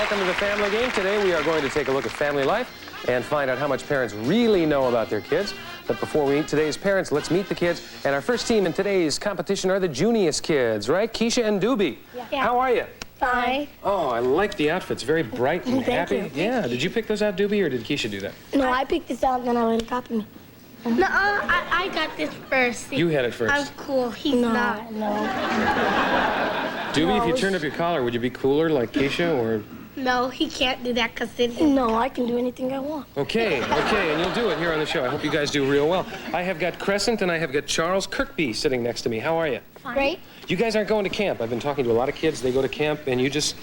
welcome to the Family Game. Today we are going to take a look at family life and find out how much parents really know about their kids. But before we meet today's parents, let's meet the kids. And our first team in today's competition are the Junius kids, right? Keisha and Doobie. Yeah. How are you? Fine. Oh, I like the outfits. Very bright and happy. You. Yeah. Did you pick those out, Doobie, or did Keisha do that? No, I picked this out and then I let it copy me. No, I got this first. You had it first. I'm cool. He's not. No. Doobie, if you turned up your collar, would you be cooler like Keisha, or...? No, he can't do that because then No, I can do anything I want. Okay, and you'll do it here on the show. I hope you guys do real well. I have got Crescent and I have got Charles Kirkby sitting next to me. How are you? Fine. Great. You guys aren't going to camp. I've been talking to a lot of kids. They go to camp and you just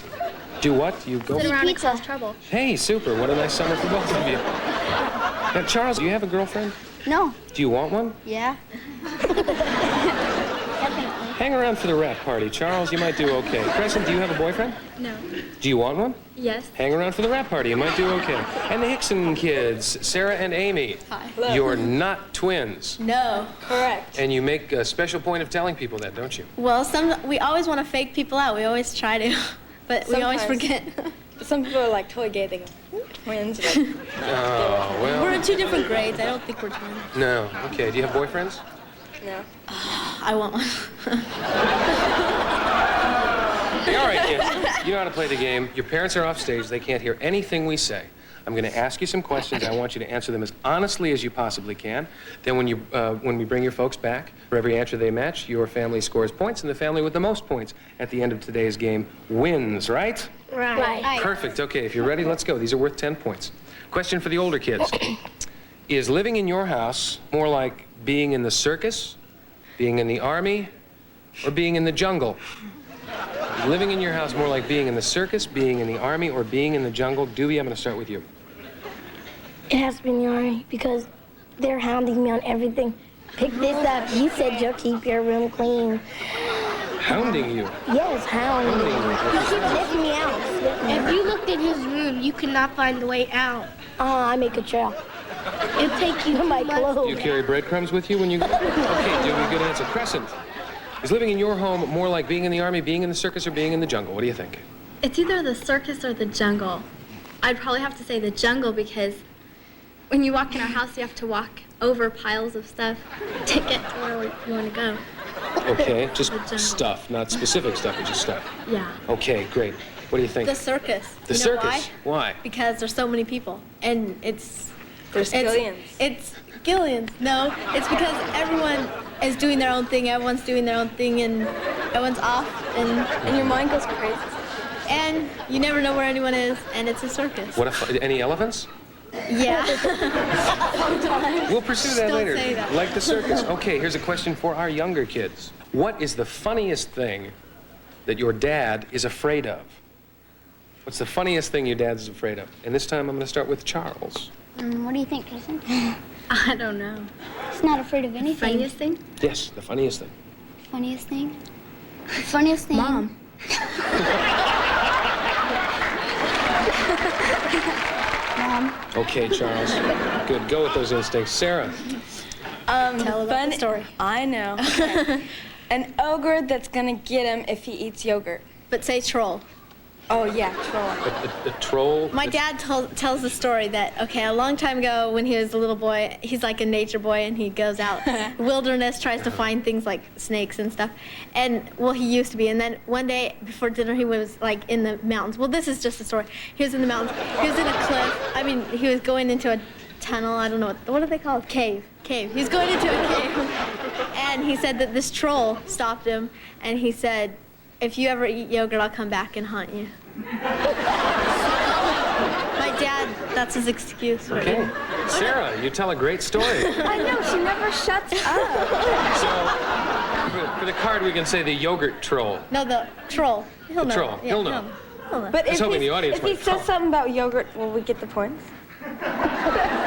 do what? You go... Sit around and pizza. cause trouble. Hey, super. What a nice summer for both of you. Now, Charles, do you have a girlfriend? No. Do you want one? Yeah. Hang around for the rap party. Charles, you might do okay. Crescent, do you have a boyfriend? No. Do you want one? Yes. Hang around for the rap party. You might do okay. And the Hickson kids, Sarah and Amy. Hi. You're not twins. No, correct. And you make a special point of telling people that, don't you? Well, we always want to fake people out. We always try to, but we always Sometimes. forget. Some people are like totally gay. They go, twins. Like, Oh, well. We're in 2 different grades. I don't think we're twins. No. Okay. Do you have boyfriends? no. I want one. All right, kids. You know how to play the game. Your parents are off stage. They can't hear anything we say. I'm going to ask you some questions. I want you to answer them as honestly as you possibly can. Then when we bring your folks back, for every answer they match, your family scores points, and the family with the most points at the end of today's game wins, right? Right. Perfect. Okay, if you're ready, let's go. These are worth 10 points. Question for the older kids. Is living in your house more like being in the circus, being in the army, or being in the jungle? Living in your house more like being in the circus, being in the army, or being in the jungle? Doobie, I'm going to start with you. It has to be in the army because they're hounding me on everything. Pick this up. You said you'll keep your room clean. Hounding you. Yes, hounding me. Hounding He keeps sniffing me out. If you looked in his room, you could not find the way out. I make a trail. It'd take you My Do clothes. you carry breadcrumbs with you when you go? Okay, Doobie, good answer. Crescent. Is living in your home more like being in the army, being in the circus, or being in the jungle? What do you think? It's either the circus or the jungle. I'd probably have to say the jungle because when you walk in our house, you have to walk over piles of stuff to get to where you want to go. Okay, just The jungle. stuff, not specific stuff, but just stuff. Yeah. Okay, great. What do you think? The circus. The You know circus. why? Why? Because there's so many people, and it's There's billions. It's gillions. No, it's because everyone is doing their own thing. Everyone's doing their own thing, and everyone's off, And your mind goes crazy. and you never know where anyone is, and it's a circus. What if any elephants? Yeah. We'll pursue that Don't later. say that. Like the circus. Okay, here's a question for our younger kids. What is the funniest thing that your dad is afraid of? What's the funniest thing your dad is afraid of? And this time I'm going to start with Charles. What do you think, Kristen? I don't know. He's not afraid of anything. Funniest thing? Yes, the funniest thing. Funniest thing? The funniest thing. Mom. Mom. Okay, Charles. Good. Go with those instincts. Sarah. Tell about the story. I know. An ogre that's gonna get him if he eats yogurt. But say troll. Oh yeah, troll. A troll. My dad tells the story that, okay, a long time ago when he was a little boy, he's like a nature boy and he goes out wilderness, tries to find things like snakes and stuff. And, well, he used to be. And then one day before dinner, he was like in the mountains. Well, this is just a story. He was in the mountains. He was in a cliff. I mean, he was going into a tunnel. I don't know. What do they call it? Cave. He was going into a cave. And he said that this troll stopped him. And he said, if you ever eat yogurt, I'll come back and haunt you. My dad, that's his excuse. Okay. Sarah, you tell a great story. I know, she never shuts up. So, for the card, we can say the yogurt troll. No, the troll. He'll know. troll. He'll know. He'll know. But I was hoping the audience if he might says call. something about yogurt, will we get the points?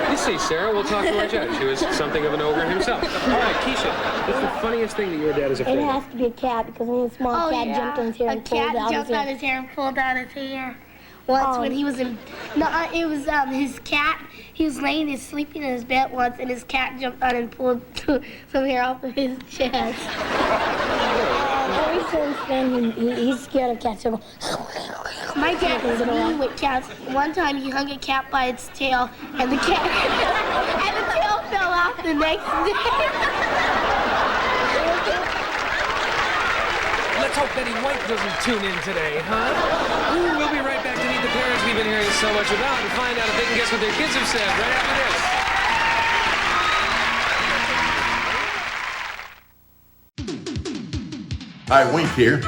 You see, Sarah, we'll talk to our judge, who is something of an ogre himself. All right, Keisha, what's the funniest thing that your dad is afraid It of? has to be a cat because when a small cat jumped on his hair A and pulled cat out his jumped on hair. his hair and pulled out his hair. Once when he was in, it was his cat. He was sleeping in his bed once, and his cat jumped on and pulled some hair off of his chest. What were my son's friend, he's scared of cats. So My dad was mean with cats. One time he hung a cat by its tail, and the cat and the tail fell off the next day. Let's hope Betty White doesn't tune in today, huh? Ooh, we'll be right back to meet the parents we've been hearing so much about and find out if they can guess what their kids have said right after this. Hi, Wink here.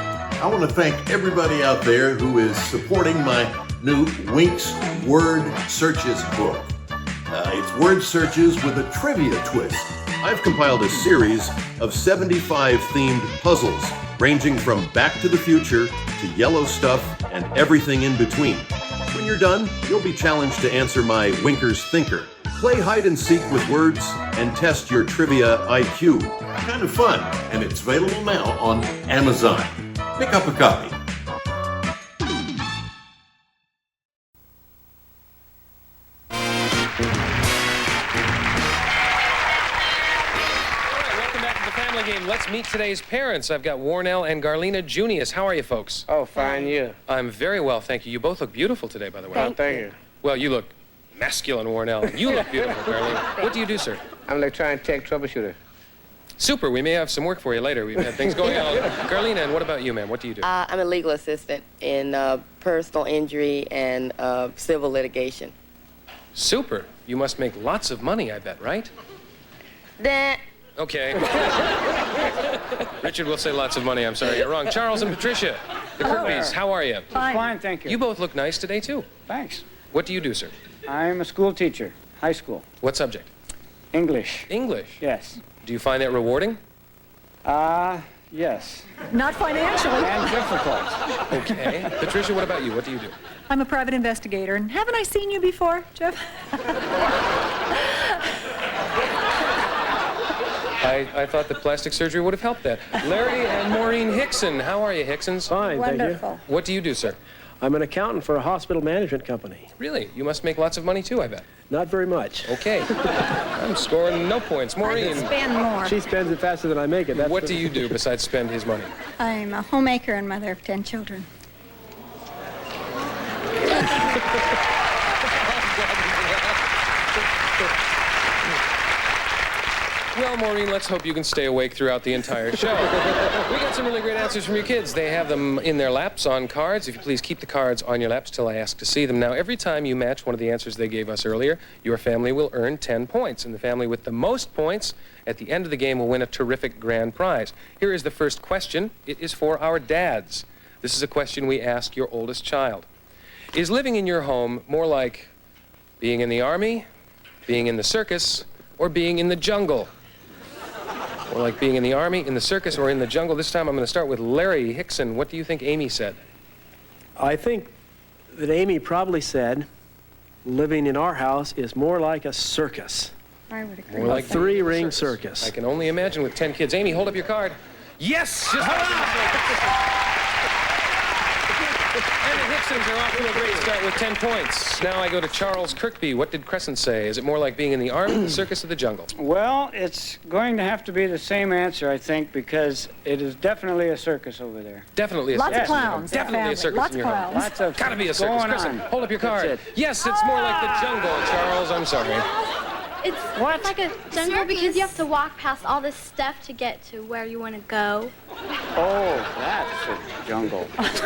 I want to thank everybody out there who is supporting my new Wink's Word Searches book. It's word searches with a trivia twist. I've compiled a series of 75 themed puzzles, ranging from Back to the Future to Yellow Stuff and everything in between. When you're done, you'll be challenged to answer my Winker's Thinker. Play hide and seek with words and test your trivia IQ. Kind of fun, and it's available now on Amazon. Pick up a copy. Game. Let's meet today's parents. I've got Warnell and Garlina Junius. How are you folks? Oh, fine, you. I'm very well, thank you. You both look beautiful today, by the way. Oh, thank you. Well, you look masculine, Warnell. And you look beautiful, Garlina. What do you do, sir? I'm an electronic tech troubleshooter. Super. We may have some work for you later. We've had things going on. Garlina, and what about you, ma'am? What do you do? I'm a legal assistant in personal injury and civil litigation. Super. You must make lots of money, I bet, right? Okay. Richard will say lots of money. I'm sorry, you're wrong. Charles and Patricia, the Kirkbys, how are you? Fine, thank you. You both look nice today, too. Thanks. What do you do, sir? I'm a school teacher, high school. What subject? English. English? Yes. Do you find that rewarding? Yes. Not financially. And difficult. Okay. Patricia, what about you? What do you do? I'm a private investigator, and haven't I seen you before, Jeff? I thought that plastic surgery would have helped that. Larry and Maureen Hickson. How are you, Hicksons? Fine, Wonderful. thank you. What do you do, sir? I'm an accountant for a hospital management company. Really? You must make lots of money, too, I bet. Not very much. Okay. I'm scoring no points. Maureen. Spend more. She spends it faster than I make it. What do you do besides spend his money? I'm a homemaker and mother of 10 children. Well, Maureen, let's hope you can stay awake throughout the entire show. We got some really great answers from your kids. They have them in their laps on cards. If you please keep the cards on your laps till I ask to see them. Now, every time you match one of the answers they gave us earlier, your family will earn 10 points. And the family with the most points at the end of the game will win a terrific grand prize. Here is the first question. It is for our dads. This is a question we ask your oldest child. Is living in your home more like being in the army, being in the circus, or being in the jungle? Or like being in the army, in the circus, or in the jungle. This time I'm going to start with Larry Hickson. What do you think Amy said? I think that Amy probably said living in our house is more like a circus. I would agree. More like a three-ring circus. I can only imagine with 10 kids. Amy, hold up your card. Yes! And the Hicksons are off to a great start with 10 points. Now I go to Charles Kirkby. What did Crescent say? Is it more like being in the army, the circus, or the jungle? Well, it's going to have to be the same answer, I think, because it is definitely a circus over there. Definitely a Lots circus. of clowns. Definitely a circus Lots in of your home. clowns. Lots of Gotta be a circus. going Crescent, on. hold up your card. That's it. Yes, it's more like the jungle, Charles. I'm sorry. It's like a jungle because you have to walk past all this stuff to get to where you want to go. Oh, that's a jungle. It's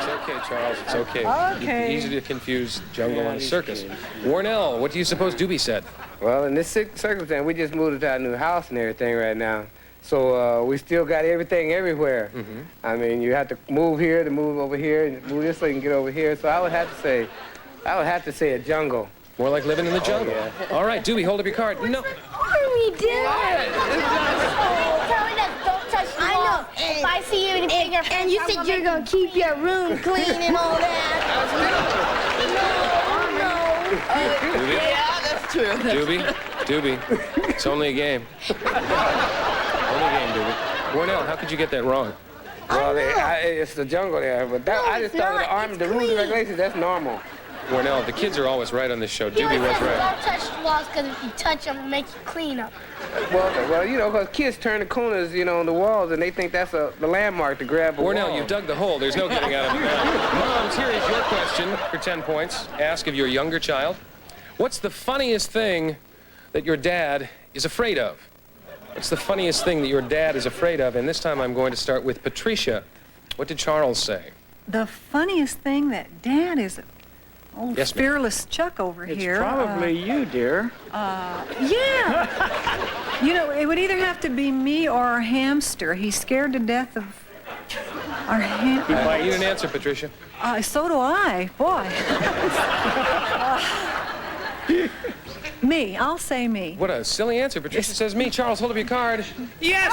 okay, Charles. It's okay. Okay. Easy to confuse jungle and a circus. Warnell, what do you suppose Doobie said? Well, in this circumstance, we just moved to our new house and everything right now. So we still got everything everywhere. Mm-hmm. I mean, you have to move here to move over here, and move this so you can get over here. So I would have to say a jungle. More like living in the jungle. yeah. All right, Doobie, hold up your card. No. Army, dude. Tell me that don't touch the wall. If I see you in your finger, And you said you're going to keep your room clean and all that. Doobie? Yeah, that's true. Doobie, it's only a game. Only a game, Doobie. Warnell, how could you get that wrong? Well, it's the jungle there, but that, I just thought of the army, the rules and regulations, that's normal. Warnell, the kids are always right on this show. He Doobie always was says right. don't touch the walls because if you touch them, it makes you clean up. Well, you know, because kids turn the corners, you know, on the walls, and they think that's the landmark to grab a Warnell, wall. you dug the hole. There's no getting out of it now. Moms, here is your question for 10 points. Ask of your younger child. What's the funniest thing that your dad is afraid of? What's the funniest thing that your dad is afraid of? And this time I'm going to start with Patricia. What did Charles say? The funniest thing that Dad is, old Yes, ma'am. fearless Chuck over It's here. probably you, dear. Yeah. You know, it would either have to be me or our hamster. He's scared to death of our hamster. You need an answer, Patricia. So do I. Boy. Me. I'll say me. What a silly answer. Patricia says me. Charles, hold up your card. Yes!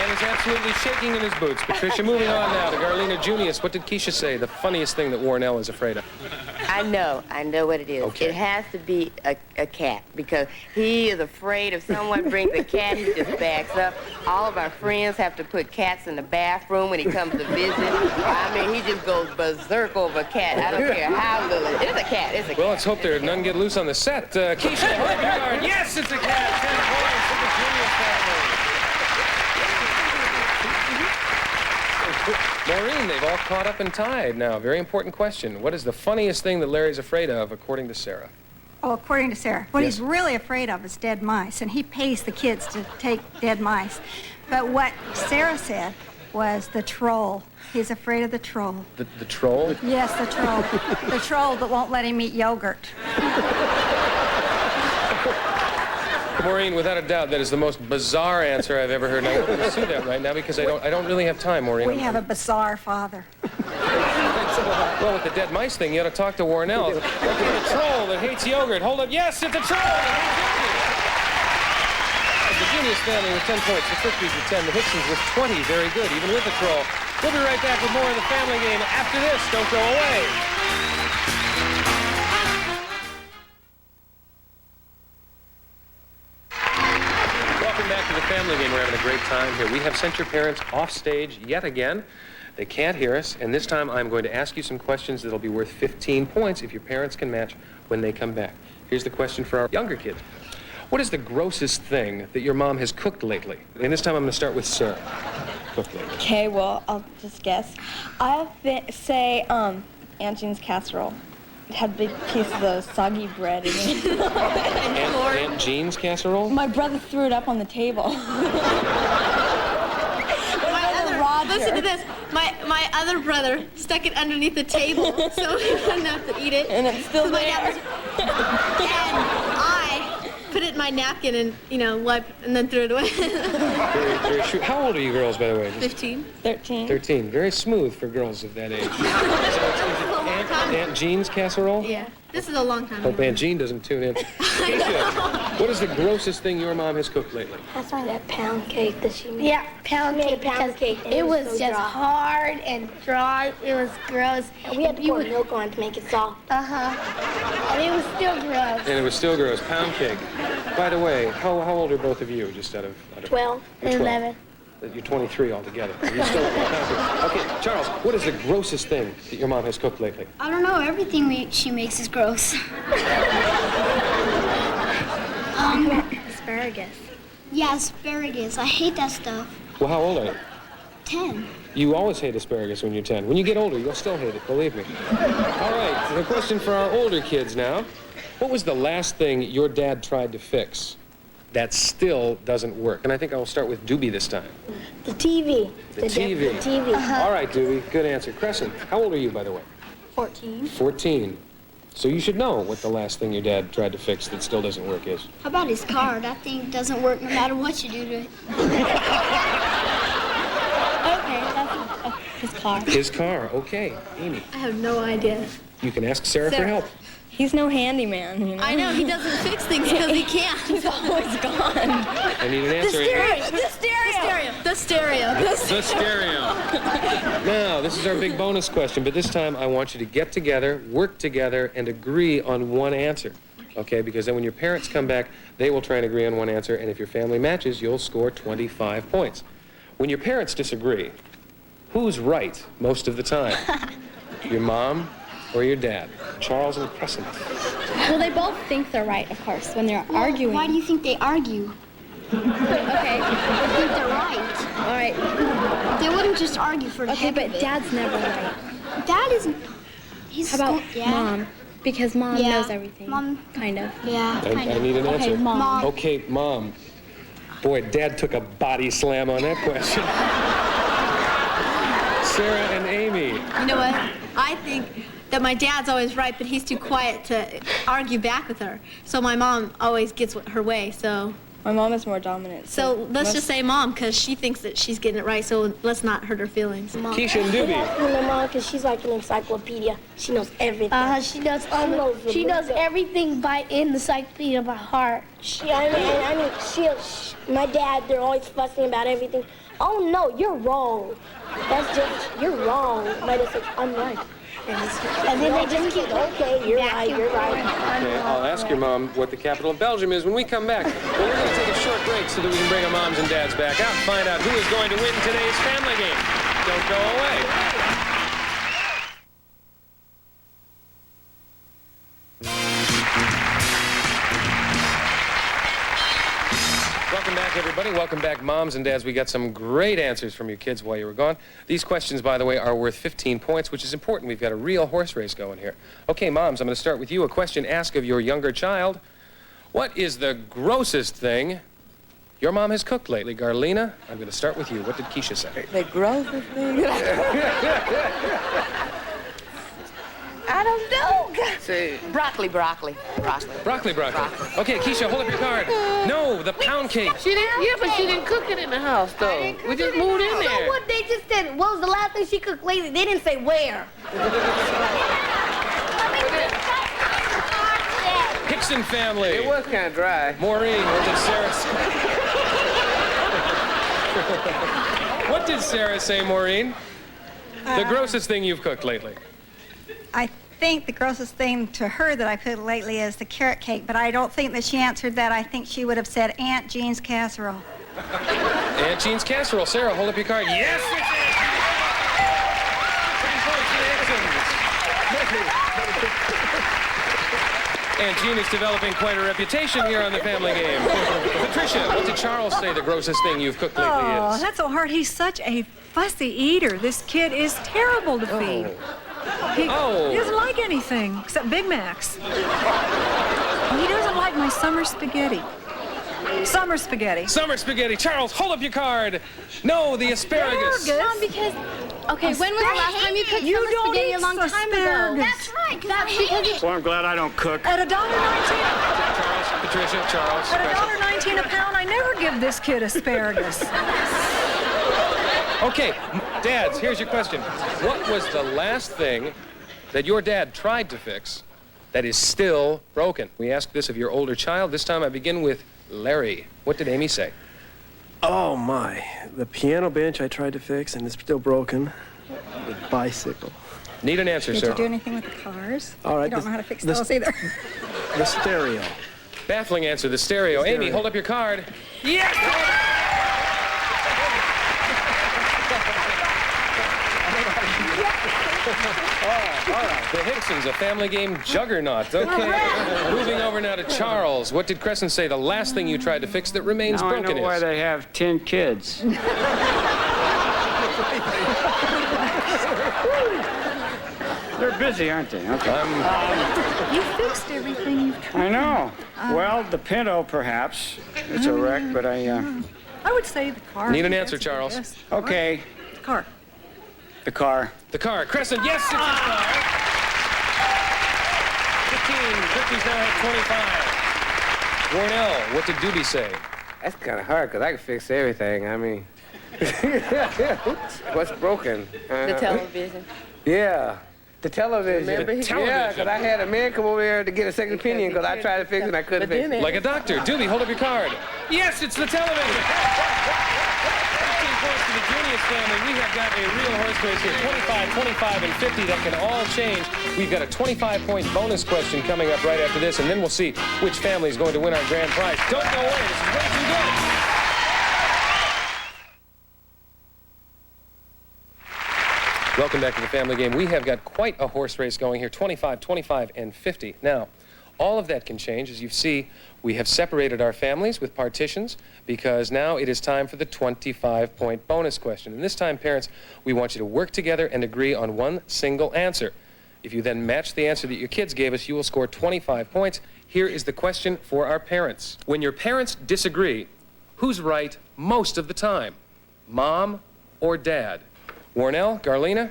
And he's absolutely shaking in his boots. Patricia, moving on now to Garlina Junius. What did Keisha say? The funniest thing that Warnell is afraid of. I know what it is. Okay. It has to be a cat because he is afraid if someone brings a cat, he just backs up. All of our friends have to put cats in the bathroom when he comes to visit. I mean, he just goes berserk over a cat. I don't care how little it is. It's a cat. It's a cat. Well, let's hope there none get loose on the set. Keisha, hold up your card. Yes, it's a cat. 10 points for the Junius family. Maureen, they've all caught up and tied now. Very important question. What is the funniest thing that Larry's afraid of, according to Sarah? Oh, according to Sarah, what Yes. he's really afraid of is dead mice, and he pays the kids to take dead mice. But what Sarah said was the troll. He's afraid of the troll. The troll? Yes, the troll. The troll that won't let him eat yogurt. Maureen, without a doubt, that is the most bizarre answer I've ever heard. And I won't pursue that right now because I don't really have time, Maureen. We have a bizarre father. Well, with the dead mice thing, you ought to talk to Warnell. Look at the troll that hates yogurt. Hold up. Yes, it's a troll that hates yogurt. The Junius family with 10 points. The Frisbees with 10. The Hicksons with 20. Very good, even with the troll. We'll be right back with more of the Family Game after this. Don't go away. Welcome back to the Family Game. We're having a great time here. We have sent your parents off stage yet again. They can't hear us, and this time I'm going to ask you some questions that'll be worth 15 points if your parents can match when they come back. Here's the question for our younger kids. What is the grossest thing that your mom has cooked lately? And this time I'm going to start with Sarah. Cooked lately. Okay, well, I'll just guess. I'll say Aunt Jean's casserole. It had big pieces of soggy bread in it. Aunt Jean's casserole? My brother threw it up on the table. Listen to this. My other brother stuck it underneath the table so he wouldn't have to eat it. And it's still there. And I put it in my napkin and, wiped and then threw it away. Very true. How old are you girls, by the way? 15. 13. 13. Very smooth for girls of that age. So Aunt Jean's casserole? Yeah. This is a long time Hope ago. Aunt Jean doesn't tune in. Keisha, what is the grossest thing your mom has cooked lately? That's why that pound cake that she made. Yeah, pound She made cake. a pound because cake, and It was so just dry. hard and dry. It was gross. And we had to pour milk on to make it soft. And it was still gross. And it was still gross. Pound cake. By the way, how old are both of you? Just out of 12. You're 12. 11. You're 23 altogether. You're still okay, Charles, what is the grossest thing that your mom has cooked lately? I don't know. Everything she makes is gross. Asparagus. Yeah, asparagus. I hate that stuff. Well, how old are you? 10. You always hate asparagus when you're 10. When you get older, you'll still hate it, believe me. All right, the question for our older kids now. What was the last thing your dad tried to fix that still doesn't work? And I think I'll start with Doobie this time. The TV. The TV. The TV. All right, Doobie, good answer. Crescent, how old are you, by the way? 14. 14. So you should know what the last thing your dad tried to fix that still doesn't work is. How about his car? That thing doesn't work no matter what you do to it. Okay, that's his car. His car, okay. Amy, I have no idea. you can ask Sarah for Sarah. help. He's no handyman, you know. I know, he doesn't fix things because he can't. He's always gone. I need an answer. The stereo. The stereo. Now, this is our big bonus question, but this time I want you to get together, work together, and agree on one answer. Okay, because then when your parents come back, they will try and agree on one answer, and if your family matches, you'll score 25 points. When your parents disagree, who's right most of the time? Your mom or your dad? Charles and Crescent. Well, they both think they're right, of course, when they're arguing. Why do you think they argue? Okay. I think they're right. All right. They wouldn't just argue for the Okay, heck but of it. Dad's never right. Dad isn't. He's How about yeah. Mom? Because Mom Yeah. knows everything. Mom. Kind of. Yeah. I need an answer. Okay, Mom. Okay, Mom. Boy, Dad took a body slam on that question. Sarah and Amy. You know what? I think that my dad's always right, but he's too quiet to argue back with her. So my mom always gets her way, so... My mom is more dominant. So let's just say Mom, because she thinks that she's getting it right, so let's not hurt her feelings. Mom. Keisha and Doobie. My mom, because she's like an encyclopedia. She knows everything. She knows everything in the encyclopedia by heart. My dad, they're always fussing about everything. Oh no, you're wrong. You're wrong. My dad says, I'm right. And then they just keep, okay, you're right. Okay, I'll ask your mom what the capital of Belgium is when we come back. But we're going to take a short break so that we can bring our moms and dads back out and find out who is going to win today's family game. Don't go away. Welcome back, everybody. Welcome back, moms and dads. We got some great answers from your kids while you were gone. These questions, by the way, are worth 15 points, which is important. We've got a real horse race going here. Okay, moms, I'm going to start with you. A question asked of your younger child. What is the grossest thing your mom has cooked lately? Garlina, I'm going to start with you. What did Keisha say? The grossest thing? I don't know. Say, Broccoli. Broccoli. Okay, Keisha, hold up your card. No, the pound cake. she didn't. Yeah, but she didn't cook it in the house, though. We just moved in So there. what they just said, what was the last thing she cooked lately? They didn't say where. Hickson family. It was kind of dry. Maureen, what did Sarah say? What did Sarah say, Maureen? The grossest thing you've cooked lately. I think the grossest thing to her that I cooked lately is the carrot cake, but I don't think that she answered that. I think she would have said Aunt Jean's casserole. Aunt Jean's casserole. Sarah, hold up your card. Yes, it's it! 10 points for the Hicksons. Aunt Jean is developing quite a reputation here on the family game. Patricia, what did Charles say the grossest thing you've cooked lately Oh, is? that's so hard. He's such a fussy eater. This kid is terrible to feed. He doesn't like anything except Big Macs. He doesn't like my summer spaghetti. Summer spaghetti. Charles, hold up your card. No, the asparagus. Mom, because... Okay, when was the last time you cooked summer spaghetti? A long time ago. That's right. That's because... Well, I'm glad I don't cook. At $1.19. Charles, Patricia, Charles. At $1.19 a pound, I never give this kid asparagus. Okay, dads, here's your question. What was the last thing that your dad tried to fix that is still broken? We asked this of your older child. This time I begin with Larry. What did Amy say? Oh, my. The piano bench I tried to fix, and it's still broken. The bicycle. Need an answer, Did sir. you do anything with the cars? All right. You don't know how to fix those either. The stereo. Baffling answer, the stereo. Amy, hold up your card. Yes! All right. The Hicksons, a family game juggernaut. Okay. Moving over now to Charles. What did Crescent say the last thing you tried to fix that remains Now broken I know why is? they have 10 kids. They're busy, aren't they? Okay. You fixed everything you've tried. I know. Well, the Pinto, perhaps. It's a wreck, but I would say the car. Need an answer, Charles. Okay. The car. The car. The car. Crescent, yes, it's a car. 15. Vicky's now at 25. Warnell, what did Doobie say? That's kind of hard, because I can fix everything. I mean... What's broken? The television. Yeah. The television. Remember? The television. Yeah, because I had a man come over here to get a second opinion because I tried to fix it and I couldn't fix it. Like a doctor. Doobie, hold up your card. Yes, it's the television. 15 points for the Junius family. We have got a real horse race here. 25, 25, and 50. That can all change. We've got a 25-point bonus question coming up right after this, and then we'll see which family is going to win our grand prize. Don't go away. This is way too good. Welcome back to the Family Game. We have got quite a horse race going here, 25, 25, and 50. Now, all of that can change. As you see, we have separated our families with partitions because now it is time for the 25-point bonus question. And this time, parents, we want you to work together and agree on one single answer. If you then match the answer that your kids gave us, you will score 25 points. Here is the question for our parents. When your parents disagree, who's right most of the time? Mom or dad? Warnell, Garlina,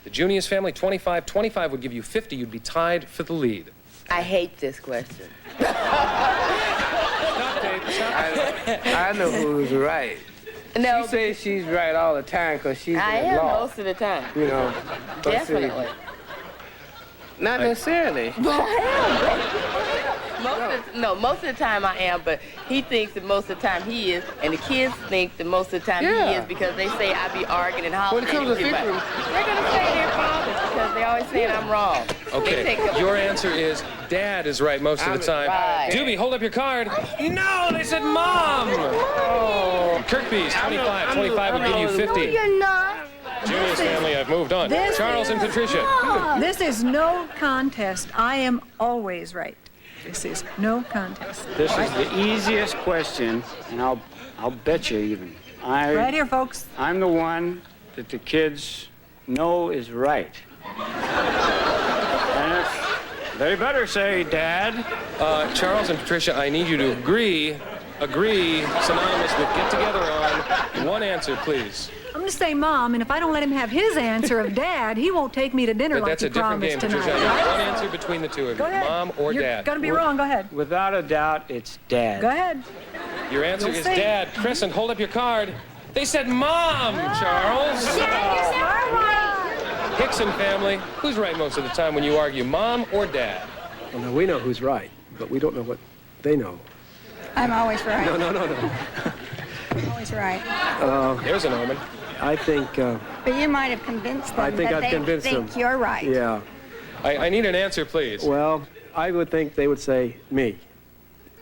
the Junius family, 25. 25 would give you 50. You'd be tied for the lead. I hate this question. Stop, Dave. Stop. I know who's right. No, She says she's right all the time because she's I in am law. most of the time. You know. but see, Definitely. not necessarily. Most of the time I am, but he thinks that most of the time he is, and the kids think that most of the time he Yeah. is because they say I be arguing and hollering. When it comes to at everybody. They're going to say their fathers because they always saying I'm wrong. They take Okay, your answer is dad is right most of the time. Right. Doobie, hold up your card. No, they said mom. Oh, Kirkby's 25. 25 would give you 50. You're not. Junius family, I've moved on. This Charles and Patricia. This is no contest. I am always right. This is no contest. This is the easiest question, and I'll bet you even. Right here, folks. I'm the one that the kids know is right. And if they better say, Dad. Charles and Patricia, I need you to agree synonymous with get together on one answer, please. I'm going to say Mom, and if I don't let him have his answer of Dad, he won't take me to dinner But like that's he a different promised game, tonight. Patricia. I need Right? one answer between the two of you, Go ahead. mom or You're dad. going to be wrong. Go ahead. Without a doubt, it's Dad. Go ahead. Your answer You'll is see. dad. Crescent, hold up your card. They said mom, Charles. Hickson family, who's right most of the time when you argue, mom or dad? Well, now we know who's right, but we don't know what they know. I'm always right. No. I'm always right. There's an omen. I think, But you might have convinced them I think that I've they convinced think them. you're right. Yeah. I need an answer, please. Well, I would think they would say me.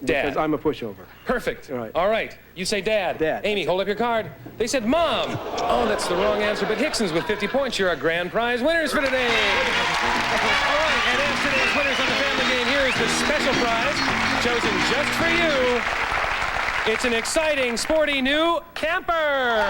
Dad. Because I'm a pushover. Perfect. Right. All right. You say dad. Dad. Amy, hold up your card. They said mom. Oh, that's the wrong answer, but Hickson's with 50 points. You're our grand prize winners for today. All right, and as today's winners on the Family Game, here is the special prize chosen just for you. It's an exciting, sporty new camper.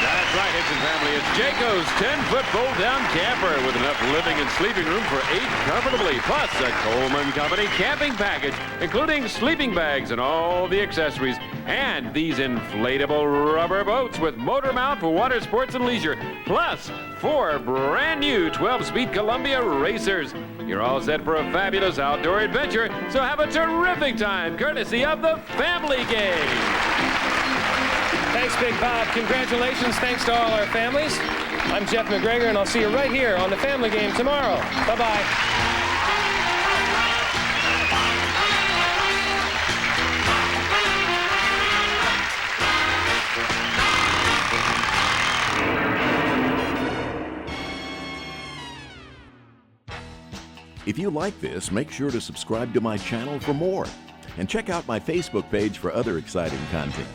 That's right, Hickson family. It's Jayco's 10-foot fold-down camper with enough living and sleeping room for 8 comfortably, plus a Coleman Company camping package, including sleeping bags and all the accessories, and these inflatable rubber boats with motor mount for water sports and leisure, plus 4 brand new 12-speed Columbia racers. You're all set for a fabulous outdoor adventure, so have a terrific time, courtesy of the Family Game. Thanks, Big Bob. Congratulations. Thanks to all our families. I'm Jeff MacGregor, and I'll see you right here on the Family Game tomorrow. Bye-bye. If you like this, make sure to subscribe to my channel for more. And check out my Facebook page for other exciting content.